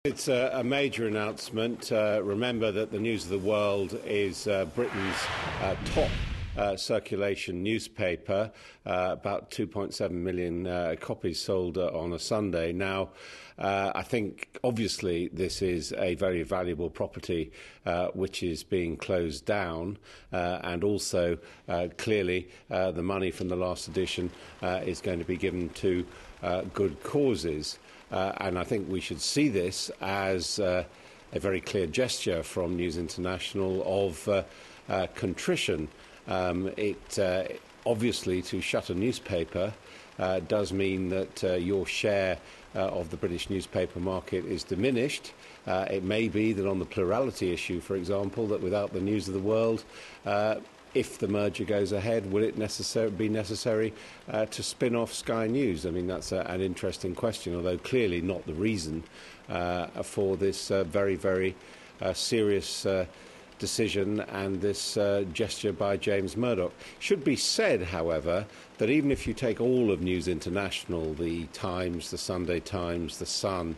It's a major announcement. Remember that the News of the World is Britain's top circulation newspaper, about 2.7 million copies sold on a Sunday. Now, I think obviously this is a very valuable property which is being closed down, and also clearly the money from the last edition is going to be given to good causes. And I think we should see this as a very clear gesture from News International of contrition. Obviously, to shut a newspaper does mean that your share of the British newspaper market is diminished. It may be that on the plurality issue, for example, that without the News of the World, if the merger goes ahead, will it be necessary to spin off Sky News? I mean, that's an interesting question, although clearly not the reason for this very, very serious decision and this gesture by James Murdoch. Should be said, however, that even if you take all of News International, the Times, the Sunday Times, the Sun,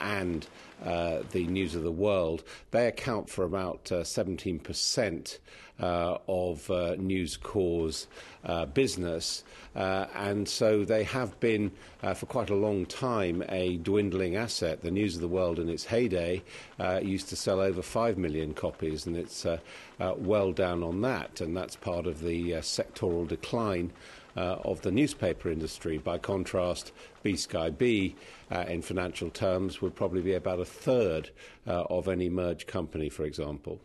and the News of the World, they account for about 17% of News Corp's business, and so they have been for quite a long time a dwindling asset. The News of the World in its heyday used to sell over 5 million copies, and it's well down on that, and that's part of the sectoral decline of the newspaper industry. By contrast, Sky B, in financial terms, would probably be about a third of any merged company, for example.